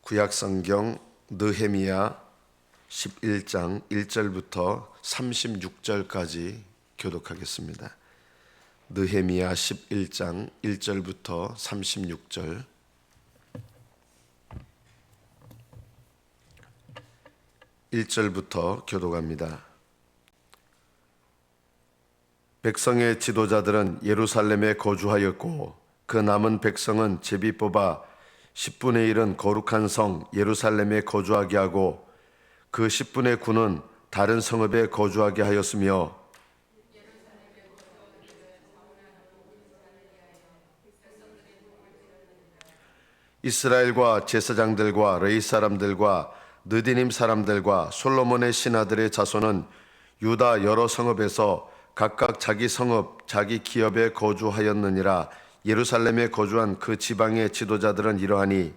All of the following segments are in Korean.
구약성경 느헤미야 11장 1절부터 36절까지 교독하겠습니다. 느헤미야 11장 1절부터 36절. (1절부터) 교독합니다. 백성의 지도자들은 예루살렘에 거주하였고 그 남은 백성은 제비 뽑아 10분의 1은 거룩한 성 예루살렘에 거주하게 하고 그 10분의 9는 다른 성읍에 거주하게 하였으며 이스라엘과 제사장들과 레위 사람들과 느디님 사람들과 솔로몬의 신하들의 자손은 유다 여러 성읍에서 각각 자기 성읍 자기 기업에 거주하였느니라. 예루살렘에 거주한 그 지방의 지도자들은 이러하니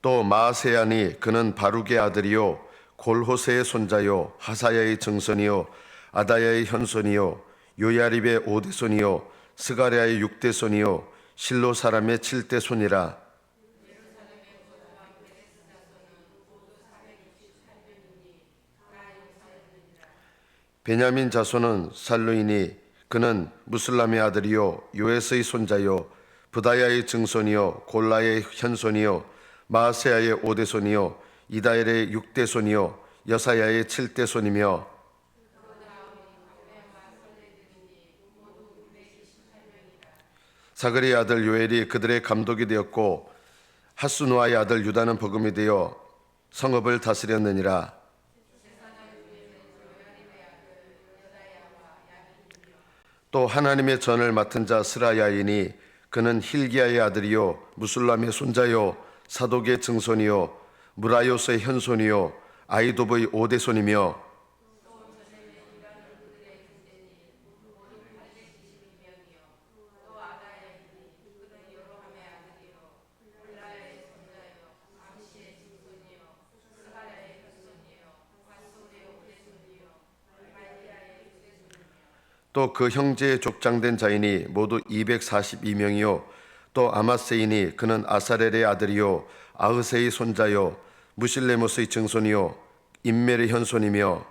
또 마아세야니 그는 바룩의 아들이요 골호세의 손자요 하사야의 증손이요 아다야의 현손이요 요야립의 5대 손이요 스가랴의 6대 손이요 실로 사람의 7대 손이라. 베냐민 자손은 살루이니 그는 무슬람의 아들이요 요에스의 손자요 부다야의 증손이요 골라의 현손이요 마아세야의 5대 손이요 이다엘의 6대 손이요 여사야의 7대 손이며 사그리의 아들 요엘이 그들의 감독이 되었고 하수누아의 아들 유다는 버금이 되어 성읍을 다스렸느니라. 또 하나님의 전을 맡은 자 스라야이니 그는 힐기야의 아들이요 무술람의 손자요 사독의 증손이요 무라요스의 현손이요 아이도브의 5대 손이며 또 그 형제의 족장된 자인이 모두 242명이요 또 아마세이니 그는 아사렐의 아들이요 아흐세의 손자요 무실레모스의 증손이요 임멜의 현손이며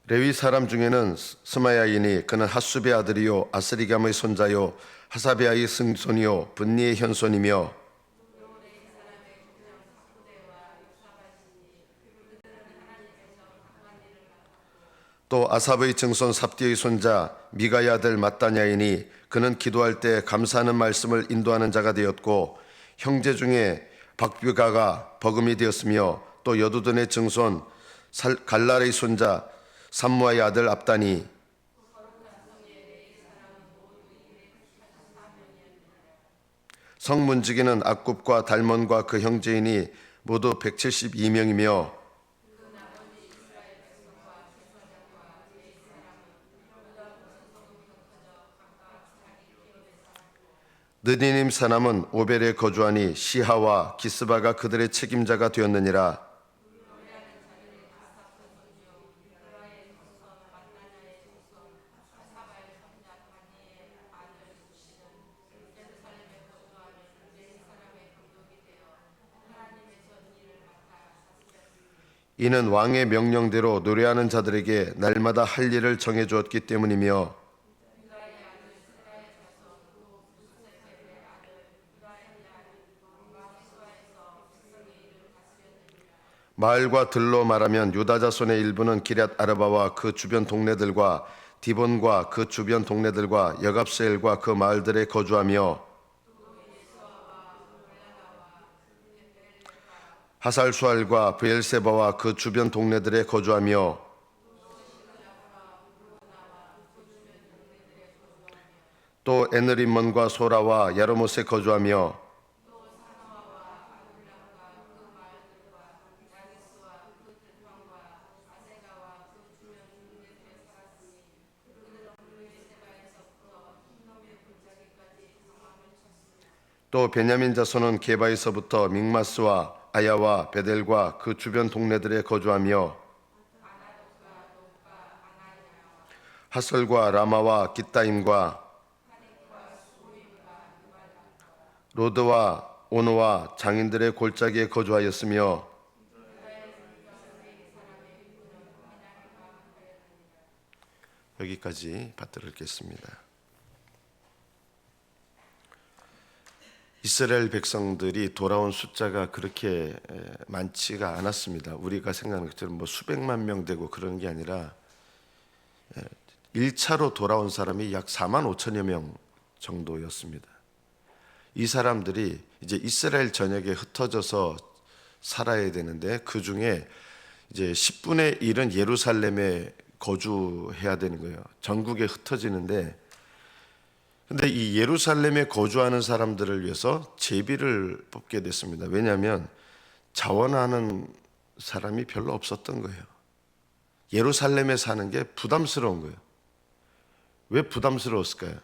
레위 사람 중에는 스마야이니 그는 핫수베의 아들이요 아스리감의 손자요 하사베아의 승손이요 분니의 현손이며 또 아삽의 증손 삽디의 손자 미가의 아들 mat다냐이니 그는 기도할 때 감사하는 말씀을 인도하는 자가 되었고 형제 중에 박뷰가가 버금이 되었으며 또 여두둔의 증손 갈랄의 손자 삼무아의 아들 압다니 성문지기는 악굽과 달몬과 그 형제인이 모두 172명이며 느디님 사람은 오벨에 거주하니 시하와 기스바가 그들의 책임자가 되었느니라. 이는 왕의 명령대로 노래하는 자들에게 날마다 할 일을 정해주었기 때문이며 마을과 들로 말하면 유다 자손의 일부는 기럇 아르바와 그 주변 동네들과 디본과 그 주변 동네들과 여갑세엘과 그 마을들에 거주하며 하살수알과 브엘세바와 그 주변 동네들에 거주하며 또 에느림몬과 소라와 야르못에 거주하며 또 베냐민 자손은 게바에서부터 믹마스와 아야와 베델과 그 주변 동네들에 거주하며 하설과 라마와 깃다임과 로드와 오노와 장인들의 골짜기에 거주하였으며 여기까지 받들어 읽겠습니다. 이스라엘 백성들이 돌아온 숫자가 그렇게 많지가 않았습니다. 우리가 생각하는 것처럼 뭐 수백만 명 되고 그런 게 아니라 1차로 돌아온 사람이 약 4만 5천여 명 정도였습니다. 이 사람들이 이제 이스라엘 전역에 흩어져서 살아야 되는데 그 중에 이제 10분의 1은 예루살렘에 거주해야 되는 거예요. 전국에 흩어지는데, 근데 이 예루살렘에 거주하는 사람들을 위해서 제비를 뽑게 됐습니다. 왜냐하면 자원하는 사람이 별로 없었던 거예요. 예루살렘에 사는 게 부담스러운 거예요. 왜 부담스러웠을까요?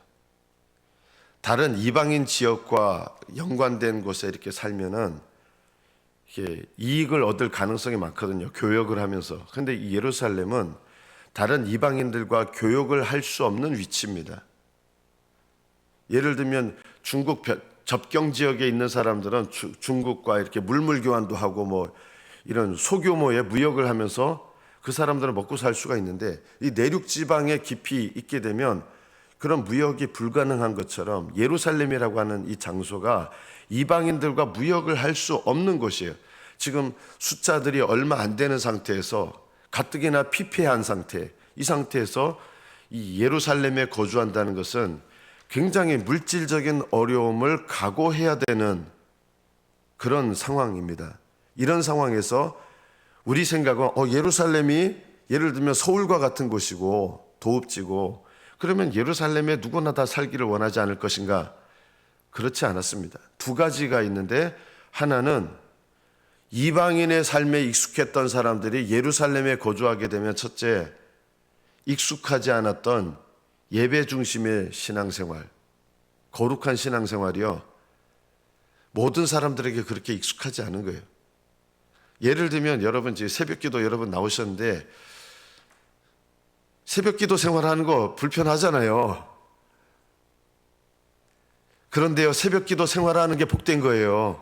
다른 이방인 지역과 연관된 곳에 이렇게 살면은 이게 이익을 얻을 가능성이 많거든요. 교역을 하면서. 근데 이 예루살렘은 다른 이방인들과 교역을 할 수 없는 위치입니다. 예를 들면 중국 접경 지역에 있는 사람들은 중국과 이렇게 물물 교환도 하고 뭐 이런 소규모의 무역을 하면서 그 사람들은 먹고 살 수가 있는데, 이 내륙 지방에 깊이 있게 되면 그런 무역이 불가능한 것처럼 예루살렘이라고 하는 이 장소가 이방인들과 무역을 할 수 없는 곳이에요. 지금 숫자들이 얼마 안 되는 상태에서 가뜩이나 피폐한 상태, 이 상태에서 이 예루살렘에 거주한다는 것은 굉장히 물질적인 어려움을 각오해야 되는 그런 상황입니다. 이런 상황에서 우리 생각은 예루살렘이 예를 들면 서울과 같은 곳이고 도읍지고 그러면 예루살렘에 누구나 다 살기를 원하지 않을 것인가? 그렇지 않았습니다. 두 가지가 있는데, 하나는 이방인의 삶에 익숙했던 사람들이 예루살렘에 거주하게 되면 첫째, 익숙하지 않았던 예배 중심의 신앙생활, 거룩한 신앙생활이요, 모든 사람들에게 그렇게 익숙하지 않은 거예요. 예를 들면 여러분 지금 새벽기도 여러분 나오셨는데 새벽기도 생활하는 거 불편하잖아요. 그런데요, 새벽기도 생활하는 게 복된 거예요.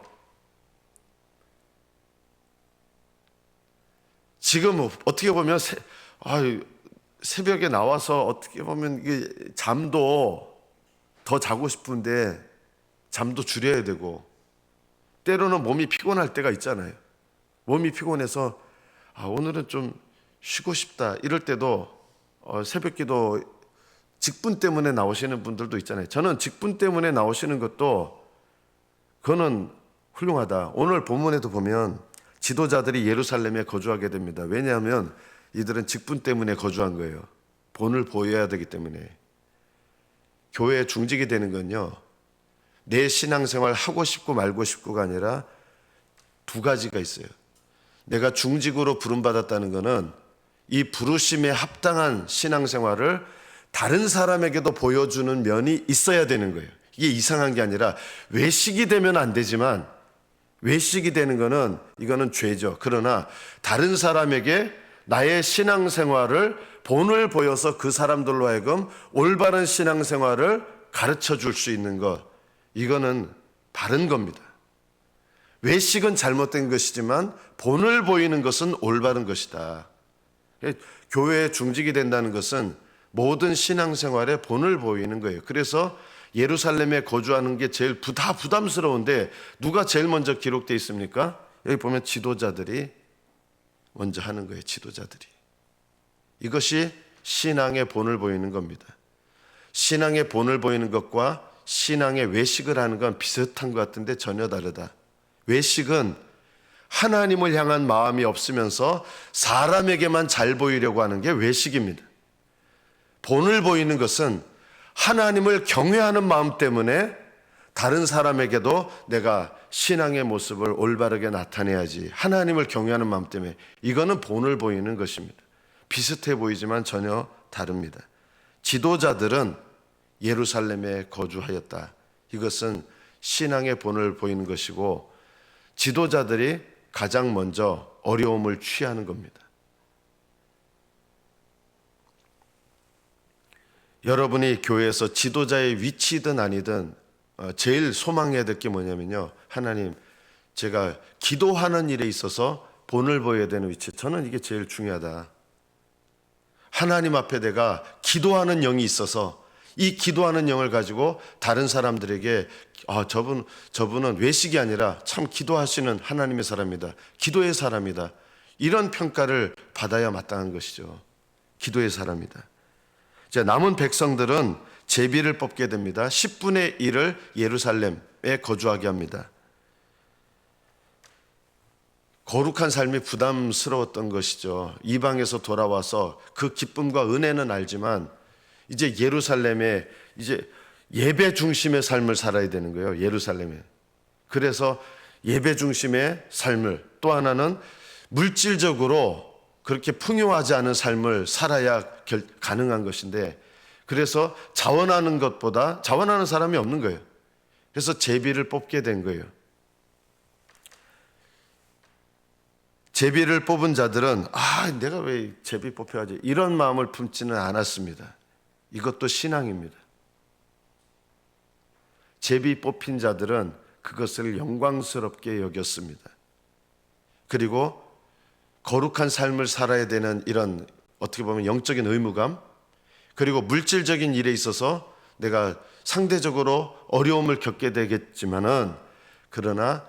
지금 어떻게 보면 새벽에 나와서 어떻게 보면 이게 잠도 더 자고 싶은데 잠도 줄여야 되고, 때로는 몸이 피곤할 때가 있잖아요. 몸이 피곤해서 오늘은 좀 쉬고 싶다 이럴 때도 새벽기도 직분 때문에 나오시는 분들도 있잖아요. 저는 직분 때문에 나오시는 것도 그거는 훌륭하다. 오늘 본문에도 보면 지도자들이 예루살렘에 거주하게 됩니다. 왜냐하면 이들은 직분 때문에 거주한 거예요. 본을 보여야 되기 때문에. 교회에 중직이 되는 건요, 내 신앙생활 하고 싶고 말고 싶고가 아니라 두 가지가 있어요. 내가 중직으로 부름받았다는 것은 이 부르심에 합당한 신앙생활을 다른 사람에게도 보여주는 면이 있어야 되는 거예요. 이게 이상한 게 아니라 외식이 되면 안 되지만, 외식이 되는 거는 이거는 죄죠. 그러나 다른 사람에게 나의 신앙생활을 본을 보여서 그 사람들로 하여금 올바른 신앙생활을 가르쳐 줄 수 있는 것, 이거는 바른 겁니다. 외식은 잘못된 것이지만 본을 보이는 것은 올바른 것이다. 교회에 중직이 된다는 것은 모든 신앙생활에 본을 보이는 거예요. 그래서 예루살렘에 거주하는 게 제일 다 부담스러운데 누가 제일 먼저 기록되어 있습니까? 여기 보면 지도자들이 먼저 하는 거예요. 지도자들이. 이것이 신앙의 본을 보이는 겁니다. 신앙의 본을 보이는 것과 신앙의 외식을 하는 건 비슷한 것 같은데 전혀 다르다. 외식은 하나님을 향한 마음이 없으면서 사람에게만 잘 보이려고 하는 게 외식입니다. 본을 보이는 것은 하나님을 경외하는 마음 때문에 다른 사람에게도 내가 신앙의 모습을 올바르게 나타내야지, 하나님을 경외하는 마음 때문에, 이거는 본을 보이는 것입니다. 비슷해 보이지만 전혀 다릅니다. 지도자들은 예루살렘에 거주하였다. 이것은 신앙의 본을 보이는 것이고, 지도자들이 가장 먼저 어려움을 취하는 겁니다. 여러분이 교회에서 지도자의 위치든 아니든 제일 소망해야 될 게 뭐냐면요, 하나님, 제가 기도하는 일에 있어서 본을 보여야 되는 위치, 저는 이게 제일 중요하다. 하나님 앞에 내가 기도하는 영이 있어서 이 기도하는 영을 가지고 다른 사람들에게 저분은 외식이 아니라 참 기도하시는 하나님의 사람이다, 기도의 사람이다, 이런 평가를 받아야 마땅한 것이죠. 기도의 사람이다. 이제 남은 백성들은 제비를 뽑게 됩니다. 10분의 1을 예루살렘에 거주하게 합니다. 거룩한 삶이 부담스러웠던 것이죠. 이방에서 돌아와서 그 기쁨과 은혜는 알지만 이제 예루살렘에 이제 예배 중심의 삶을 살아야 되는 거예요. 예루살렘에. 그래서 예배 중심의 삶을, 또 하나는 물질적으로 그렇게 풍요하지 않은 삶을 살아야 가능한 것인데, 그래서 자원하는 것보다 자원하는 사람이 없는 거예요. 그래서 제비를 뽑게 된 거예요. 제비를 뽑은 자들은 내가 왜 제비 뽑혀야지, 이런 마음을 품지는 않았습니다. 이것도 신앙입니다. 제비 뽑힌 자들은 그것을 영광스럽게 여겼습니다. 그리고 거룩한 삶을 살아야 되는 이런 어떻게 보면 영적인 의무감, 그리고 물질적인 일에 있어서 내가 상대적으로 어려움을 겪게 되겠지만은, 그러나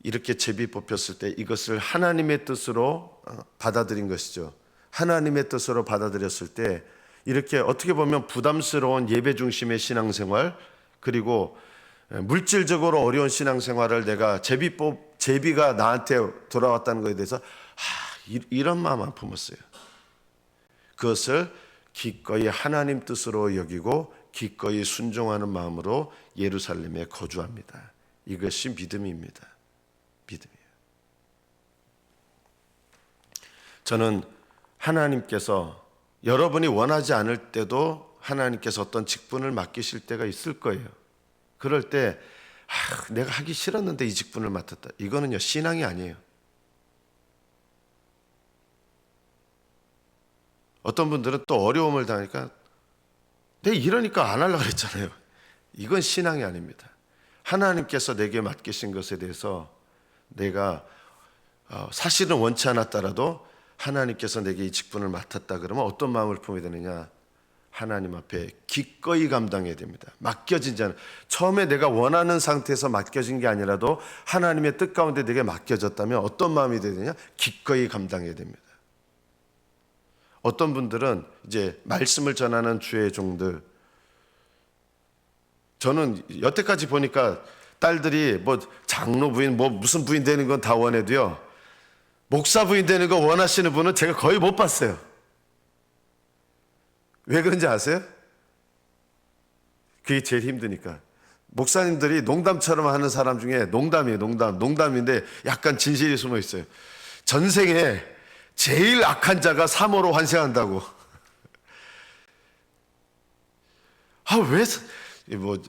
이렇게 제비 뽑혔을 때 이것을 하나님의 뜻으로 받아들인 것이죠. 하나님의 뜻으로 받아들였을 때 이렇게 어떻게 보면 부담스러운 예배 중심의 신앙생활, 그리고 물질적으로 어려운 신앙생활을 내가 제비가 나한테 돌아왔다는 것에 대해서 이런 마음 안 품었어요. 그것을 기꺼이 하나님 뜻으로 여기고 기꺼이 순종하는 마음으로 예루살렘에 거주합니다. 이것이 믿음입니다. 믿음이에요. 저는 하나님께서 여러분이 원하지 않을 때도 하나님께서 어떤 직분을 맡기실 때가 있을 거예요. 그럴 때 내가 하기 싫었는데 이 직분을 맡았다, 이거는요 신앙이 아니에요. 어떤 분들은 또 어려움을 당하니까 내가 이러니까 안 하려고 그랬잖아요. 이건 신앙이 아닙니다. 하나님께서 내게 맡기신 것에 대해서 내가 사실은 원치 않았더라도 하나님께서 내게 이 직분을 맡았다 그러면 어떤 마음을 품어야 되느냐, 하나님 앞에 기꺼이 감당해야 됩니다. 맡겨진 자는, 처음에 내가 원하는 상태에서 맡겨진 게 아니라도 하나님의 뜻 가운데 내게 맡겨졌다면 어떤 마음이 되느냐, 기꺼이 감당해야 됩니다. 어떤 분들은 이제 말씀을 전하는 주의 종들, 저는 여태까지 보니까 딸들이 뭐 장로 부인, 뭐 무슨 부인 되는 건 다 원해도요, 목사 부인 되는 거 원하시는 분은 제가 거의 못 봤어요. 왜 그런지 아세요? 그게 제일 힘드니까. 목사님들이 농담처럼 하는 사람 중에, 농담이에요, 농담인데 약간 진실이 숨어 있어요. 전생에 제일 악한 자가 사모로 환생한다고. 왜 뭐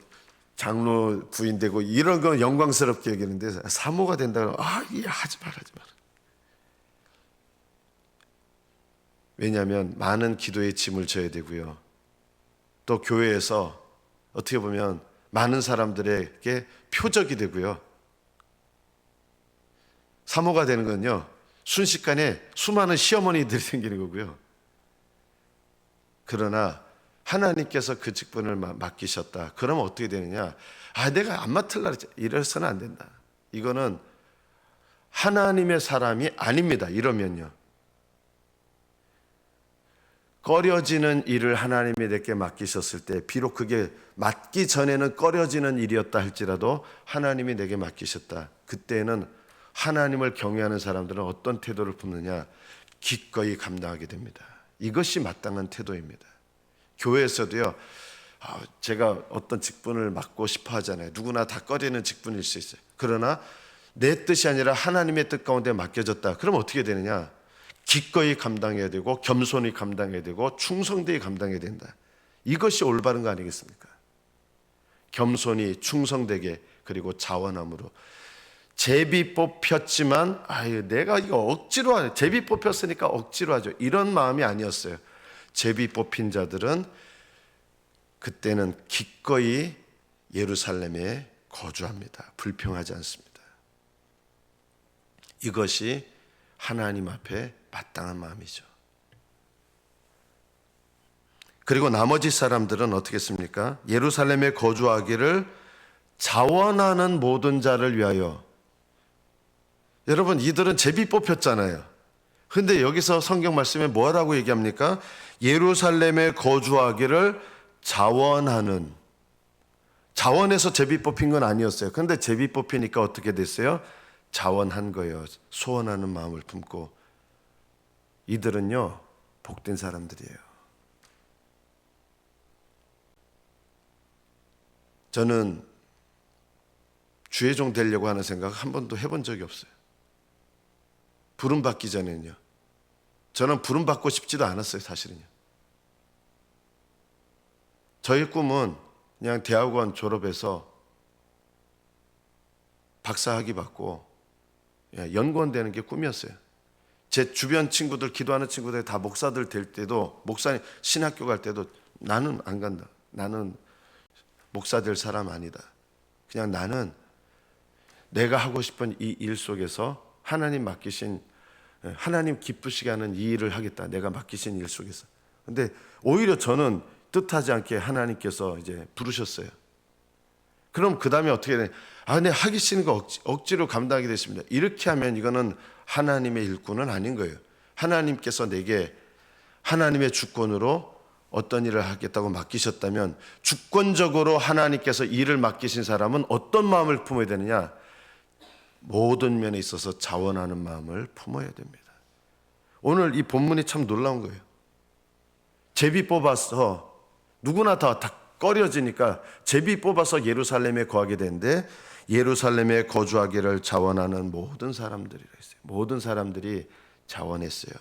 장로 부인 되고 이런 거 영광스럽게 여기는데 사모가 된다고 하지 마라. 왜냐하면 많은 기도의 짐을 져야 되고요, 또 교회에서 어떻게 보면 많은 사람들에게 표적이 되고요. 사모가 되는 건요, 순식간에 수많은 시어머니들이 생기는 거고요. 그러나 하나님께서 그 직분을 맡기셨다. 그러면 어떻게 되느냐, 내가 안 맡으려고 했지, 이래서는 안 된다. 이거는 하나님의 사람이 아닙니다. 이러면요, 꺼려지는 일을 하나님이 내게 맡기셨을 때, 비록 그게 맡기 전에는 꺼려지는 일이었다 할지라도 하나님이 내게 맡기셨다. 그때는 하나님을 경외하는 사람들은 어떤 태도를 품느냐, 기꺼이 감당하게 됩니다. 이것이 마땅한 태도입니다. 교회에서도요, 제가 어떤 직분을 맡고 싶어 하잖아요. 누구나 다 꺼리는 직분일 수 있어요. 그러나 내 뜻이 아니라 하나님의 뜻 가운데 맡겨졌다. 그럼 어떻게 되느냐, 기꺼이 감당해야 되고 겸손히 감당해야 되고 충성되게 감당해야 된다. 이것이 올바른 거 아니겠습니까? 겸손히 충성되게 그리고 자원함으로. 제비 뽑혔지만 내가 이거 억지로 하네. 제비 뽑혔으니까 억지로 하죠. 이런 마음이 아니었어요. 제비 뽑힌 자들은 그때는 기꺼이 예루살렘에 거주합니다. 불평하지 않습니다. 이것이 하나님 앞에 마땅한 마음이죠. 그리고 나머지 사람들은 어떻겠습니까? 예루살렘에 거주하기를 자원하는 모든 자를 위하여. 여러분, 이들은 제비 뽑혔잖아요. 근데 여기서 성경 말씀에 뭐라고 얘기합니까? 예루살렘에 거주하기를 자원하는. 자원해서 제비 뽑힌 건 아니었어요. 그런데 제비 뽑히니까 어떻게 됐어요? 자원한 거예요. 소원하는 마음을 품고. 이들은요, 복된 사람들이에요. 저는 주의 종 되려고 하는 생각 한 번도 해본 적이 없어요. 부름 받기 전에는요. 저는 부름 받고 싶지도 않았어요, 사실은요. 저의 꿈은 그냥 대학원 졸업해서 박사학위 받고 연구원 되는 게 꿈이었어요. 제 주변 친구들, 기도하는 친구들 다 목사들 될 때도, 목사님 신학교 갈 때도 나는 안 간다. 나는 목사 될 사람 아니다. 그냥 나는 내가 하고 싶은 이 일 속에서 하나님 맡기신, 하나님 기쁘시게 하는 이 일을 하겠다. 내가 맡기신 일 속에서. 근데 오히려 저는 뜻하지 않게 하나님께서 이제 부르셨어요. 그럼 그 다음에 어떻게 되냐? 네, 하기 싫은 거 억지로 감당하게 됐습니다. 이렇게 하면 이거는 하나님의 일꾼은 아닌 거예요. 하나님께서 내게 하나님의 주권으로 어떤 일을 하겠다고 맡기셨다면, 주권적으로 하나님께서 일을 맡기신 사람은 어떤 마음을 품어야 되느냐? 모든 면에 있어서 자원하는 마음을 품어야 됩니다. 오늘 이 본문이 참 놀라운 거예요. 제비 뽑아서 누구나 다 꺼려지니까 제비 뽑아서 예루살렘에 거하게 되는데, 예루살렘에 거주하기를 자원하는 모든 사람들이라 했어요. 모든 사람들이 자원했어요.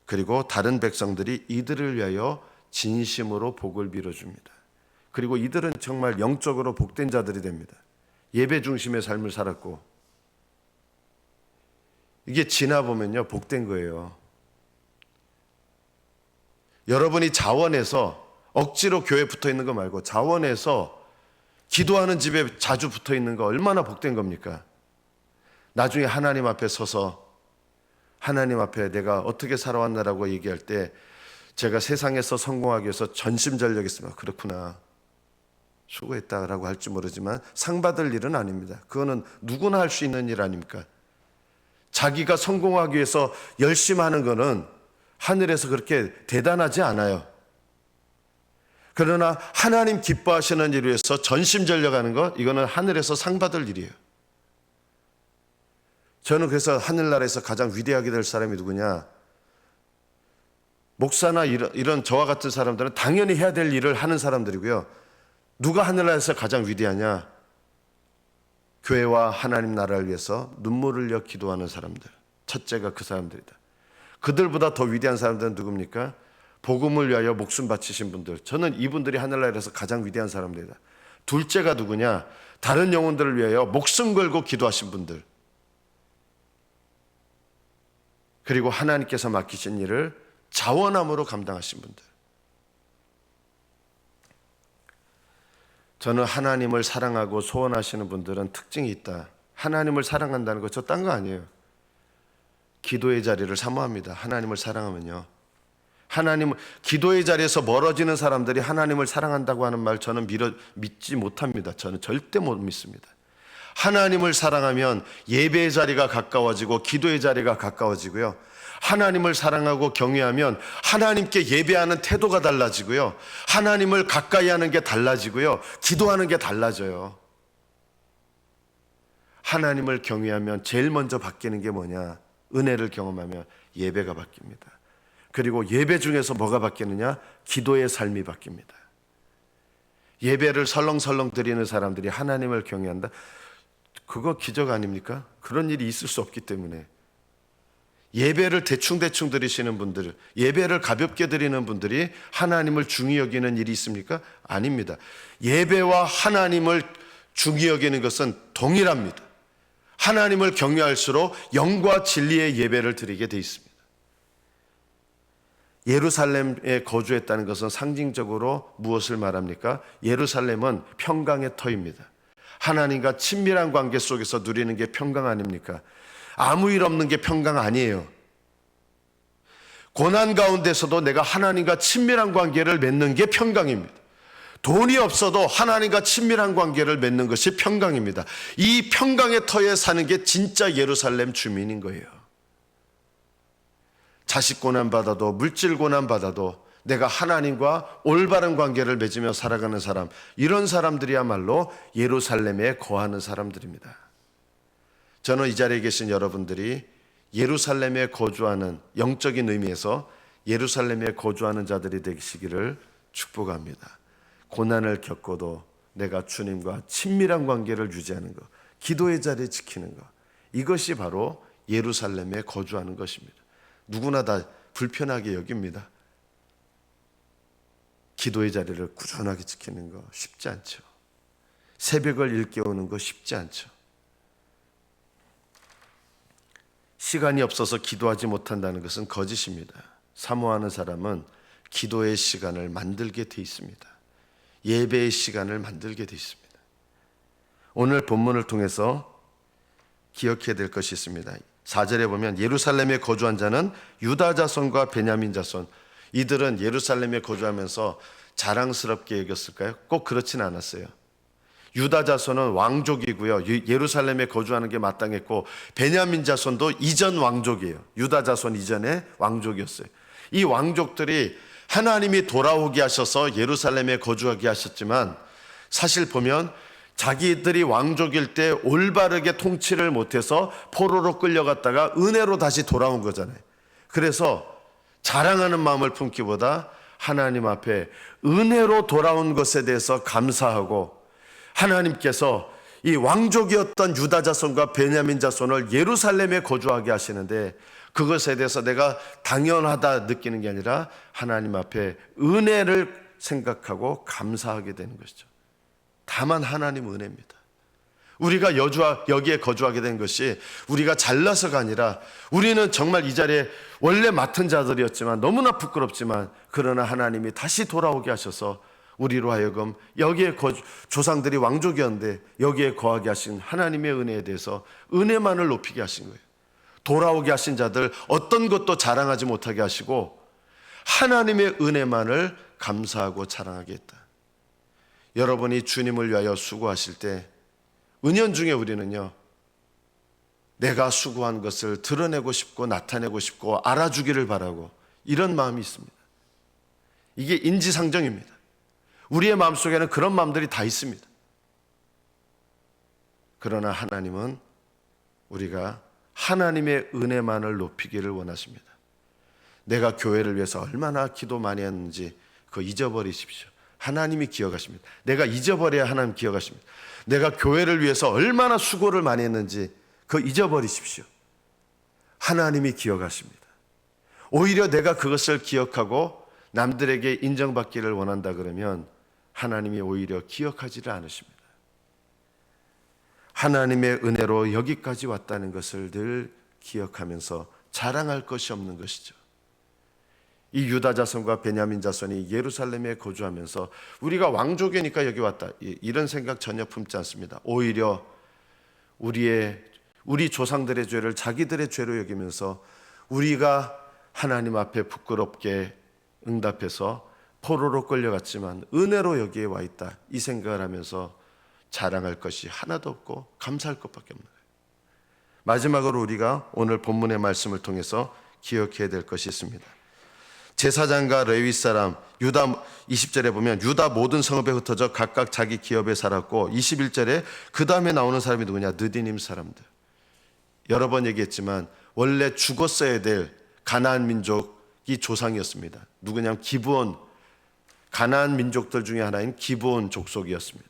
그리고 다른 백성들이 이들을 위하여 진심으로 복을 빌어줍니다. 그리고 이들은 정말 영적으로 복된 자들이 됩니다. 예배 중심의 삶을 살았고, 이게 지나보면요 복된 거예요. 여러분이 자원해서 억지로 교회 붙어 있는 거 말고 자원해서 기도하는 집에 자주 붙어 있는 거 얼마나 복된 겁니까? 나중에 하나님 앞에 서서 하나님 앞에 내가 어떻게 살아왔나라고 얘기할 때, 제가 세상에서 성공하기 위해서 전심전력했습니다. 그렇구나, 수고했다라고 할지 모르지만 상 받을 일은 아닙니다. 그거는 누구나 할 수 있는 일 아닙니까? 자기가 성공하기 위해서 열심히 하는 거는 하늘에서 그렇게 대단하지 않아요. 그러나 하나님 기뻐하시는 일을 위해서 전심전력하는 것, 이거는 하늘에서 상 받을 일이에요. 저는 그래서 하늘나라에서 가장 위대하게 될 사람이 누구냐? 목사나 이런 저와 같은 사람들은 당연히 해야 될 일을 하는 사람들이고요. 누가 하늘나라에서 가장 위대하냐? 교회와 하나님 나라를 위해서 눈물을 흘려 기도하는 사람들. 첫째가 그 사람들이다. 그들보다 더 위대한 사람들은 누굽니까? 복음을 위하여 목숨 바치신 분들. 저는 이분들이 하늘나라에서 가장 위대한 사람들이다. 둘째가 누구냐? 다른 영혼들을 위하여 목숨 걸고 기도하신 분들. 그리고 하나님께서 맡기신 일을 자원함으로 감당하신 분들. 저는 하나님을 사랑하고 소원하시는 분들은 특징이 있다. 하나님을 사랑한다는 거 저 딴 거 아니에요. 기도의 자리를 사모합니다. 하나님을 사랑하면요. 기도의 자리에서 멀어지는 사람들이 하나님을 사랑한다고 하는 말 저는 믿지 못합니다. 저는 절대 못 믿습니다. 하나님을 사랑하면 예배의 자리가 가까워지고 기도의 자리가 가까워지고요. 하나님을 사랑하고 경외하면 하나님께 예배하는 태도가 달라지고요. 하나님을 가까이 하는 게 달라지고요. 기도하는 게 달라져요. 하나님을 경외하면 제일 먼저 바뀌는 게 뭐냐? 은혜를 경험하면 예배가 바뀝니다. 그리고 예배 중에서 뭐가 바뀌느냐? 기도의 삶이 바뀝니다. 예배를 설렁설렁 드리는 사람들이 하나님을 경외한다? 그거 기적 아닙니까? 그런 일이 있을 수 없기 때문에. 예배를 대충대충 드리시는 분들, 예배를 가볍게 드리는 분들이 하나님을 중히 여기는 일이 있습니까? 아닙니다. 예배와 하나님을 중히 여기는 것은 동일합니다. 하나님을 경외할수록 영과 진리의 예배를 드리게 돼 있습니다. 예루살렘에 거주했다는 것은 상징적으로 무엇을 말합니까? 예루살렘은 평강의 터입니다. 하나님과 친밀한 관계 속에서 누리는 게 평강 아닙니까? 아무 일 없는 게 평강 아니에요. 고난 가운데서도 내가 하나님과 친밀한 관계를 맺는 게 평강입니다. 돈이 없어도 하나님과 친밀한 관계를 맺는 것이 평강입니다. 이 평강의 터에 사는 게 진짜 예루살렘 주민인 거예요. 자식 고난 받아도, 물질 고난 받아도 내가 하나님과 올바른 관계를 맺으며 살아가는 사람, 이런 사람들이야말로 예루살렘에 거하는 사람들입니다. 저는 이 자리에 계신 여러분들이 예루살렘에 거주하는, 영적인 의미에서 예루살렘에 거주하는 자들이 되시기를 축복합니다. 고난을 겪고도 내가 주님과 친밀한 관계를 유지하는 것, 기도의 자리 지키는 것, 이것이 바로 예루살렘에 거주하는 것입니다. 누구나 다 불편하게 여깁니다. 기도의 자리를 꾸준하게 지키는 거 쉽지 않죠. 새벽을 일깨우는 거 쉽지 않죠. 시간이 없어서 기도하지 못한다는 것은 거짓입니다. 사모하는 사람은 기도의 시간을 만들게 돼 있습니다. 예배의 시간을 만들게 돼 있습니다. 오늘 본문을 통해서 기억해야 될 것이 있습니다. 4절에 보면 예루살렘에 거주한 자는 유다 자손과 베냐민 자손, 이들은 예루살렘에 거주하면서 자랑스럽게 여겼을까요? 꼭 그렇진 않았어요. 유다 자손은 왕족이고요. 예루살렘에 거주하는 게 마땅했고, 베냐민 자손도 이전 왕족이에요. 유다 자손 이전의 왕족이었어요. 이 왕족들이 하나님이 돌아오게 하셔서 예루살렘에 거주하게 하셨지만, 사실 보면 자기들이 왕족일 때 올바르게 통치를 못해서 포로로 끌려갔다가 은혜로 다시 돌아온 거잖아요. 그래서 자랑하는 마음을 품기보다 하나님 앞에 은혜로 돌아온 것에 대해서 감사하고, 하나님께서 이 왕족이었던 유다 자손과 베냐민 자손을 예루살렘에 거주하게 하시는데, 그것에 대해서 내가 당연하다 느끼는 게 아니라 하나님 앞에 은혜를 생각하고 감사하게 되는 것이죠. 다만 하나님 은혜입니다. 우리가 여기에 거주하게 된 것이 우리가 잘나서가 아니라, 우리는 정말 이 자리에 원래 맡은 자들이었지만 너무나 부끄럽지만, 그러나 하나님이 다시 돌아오게 하셔서 우리로 하여금 여기에 조상들이 왕족이었는데 여기에 거하게 하신 하나님의 은혜에 대해서 은혜만을 높이게 하신 거예요. 돌아오게 하신 자들 어떤 것도 자랑하지 못하게 하시고 하나님의 은혜만을 감사하고 자랑하게 했다. 여러분이 주님을 위하여 수고하실 때 은연중에 우리는요, 내가 수고한 것을 드러내고 싶고 나타내고 싶고 알아주기를 바라고, 이런 마음이 있습니다. 이게 인지상정입니다. 우리의 마음속에는 그런 마음들이 다 있습니다. 그러나 하나님은 우리가 하나님의 은혜만을 높이기를 원하십니다. 내가 교회를 위해서 얼마나 기도 많이 했는지 그거 잊어버리십시오. 하나님이 기억하십니다. 내가 잊어버려야 하나님 기억하십니다. 내가 교회를 위해서 얼마나 수고를 많이 했는지 그거 잊어버리십시오. 하나님이 기억하십니다. 오히려 내가 그것을 기억하고 남들에게 인정받기를 원한다 그러면 하나님이 오히려 기억하지를 않으십니다. 하나님의 은혜로 여기까지 왔다는 것을 늘 기억하면서 자랑할 것이 없는 것이죠. 이 유다 자손과 베냐민 자손이 예루살렘에 거주하면서 우리가 왕족이니까 여기 왔다, 이런 생각 전혀 품지 않습니다. 오히려 우리 조상들의 죄를 자기들의 죄로 여기면서 우리가 하나님 앞에 부끄럽게 응답해서 포로로 끌려갔지만 은혜로 여기에 와 있다, 이 생각을 하면서 자랑할 것이 하나도 없고 감사할 것밖에 없는 거예요. 마지막으로 우리가 오늘 본문의 말씀을 통해서 기억해야 될 것이 있습니다. 제사장과 레위 사람, 유다, 20절에 보면 유다 모든 성읍에 흩어져 각각 자기 기업에 살았고, 21절에 그 다음에 나오는 사람이 누구냐? 느디님 사람들. 여러 번 얘기했지만 원래 죽었어야 될 가나안 민족이 조상이었습니다. 누구냐면 기브온, 가나안 민족들 중에 하나인 기브온 족속이었습니다.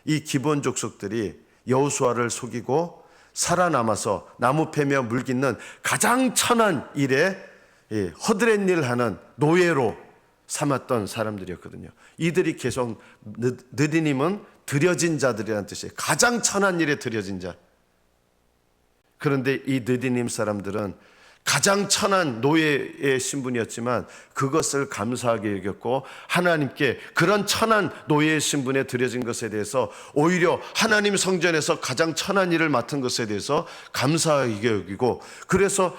이 기브온 족속들이 여호수아를 속이고 살아남아서 나무 패며 물 깃는 가장 천한 일에 허드렛 일 하는 노예로 삼았던 사람들이었거든요. 이들이 계속 느디님은 들여진 자들이라는 뜻이에요. 가장 천한 일에 들여진 자. 그런데 이 느디님 사람들은 가장 천한 노예의 신분이었지만 그것을 감사하게 여겼고 하나님께 그런 천한 노예의 신분에 들여진 것에 대해서 오히려 하나님 성전에서 가장 천한 일을 맡은 것에 대해서 감사하게 여기고, 그래서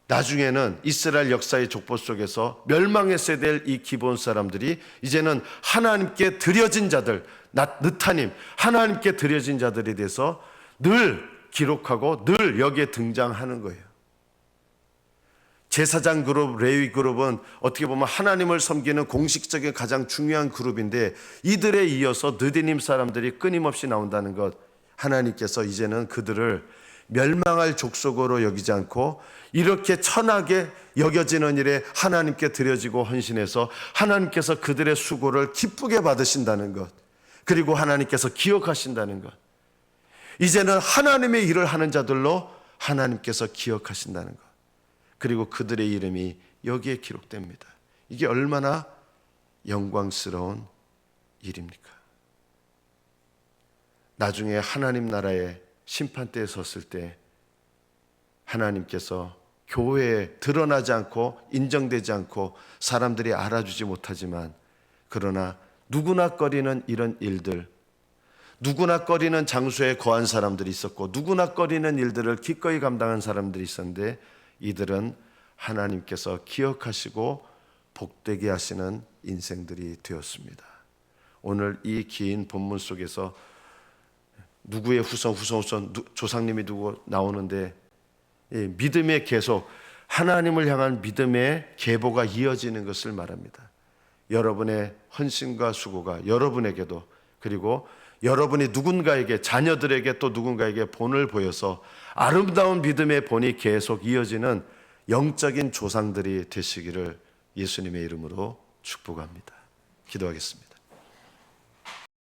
나중에는 이스라엘 역사의 족보 속에서 멸망했어야 될 이 기브온 사람들이 이제는 하나님께 드려진 자들, 느타님, 하나님께 드려진 자들에 대해서 늘 기록하고 늘 여기에 등장하는 거예요. 제사장 그룹, 레위 그룹은 어떻게 보면 하나님을 섬기는 공식적인 가장 중요한 그룹인데 이들에 이어서 느디님 사람들이 끊임없이 나온다는 것, 하나님께서 이제는 그들을 멸망할 족속으로 여기지 않고 이렇게 천하게 여겨지는 일에 하나님께 드려지고 헌신해서 하나님께서 그들의 수고를 기쁘게 받으신다는 것, 그리고 하나님께서 기억하신다는 것, 이제는 하나님의 일을 하는 자들로 하나님께서 기억하신다는 것, 그리고 그들의 이름이 여기에 기록됩니다. 이게 얼마나 영광스러운 일입니까? 나중에 하나님 나라의 심판대에 섰을 때 하나님께서 교회에 드러나지 않고 인정되지 않고 사람들이 알아주지 못하지만, 그러나 누구나 꺼리는 이런 일들, 누구나 꺼리는 장소에 거한 사람들이 있었고 누구나 꺼리는 일들을 기꺼이 감당한 사람들이 있었는데 이들은 하나님께서 기억하시고 복되게 하시는 인생들이 되었습니다. 오늘 이 긴 본문 속에서 누구의 후손 조상님이 누구 나오는데 믿음의 계속, 하나님을 향한 믿음의 계보가 이어지는 것을 말합니다. 여러분의 헌신과 수고가 여러분에게도, 그리고 여러분이 누군가에게, 자녀들에게 또 누군가에게 본을 보여서 아름다운 믿음의 본이 계속 이어지는 영적인 조상들이 되시기를 예수님의 이름으로 축복합니다. 기도하겠습니다.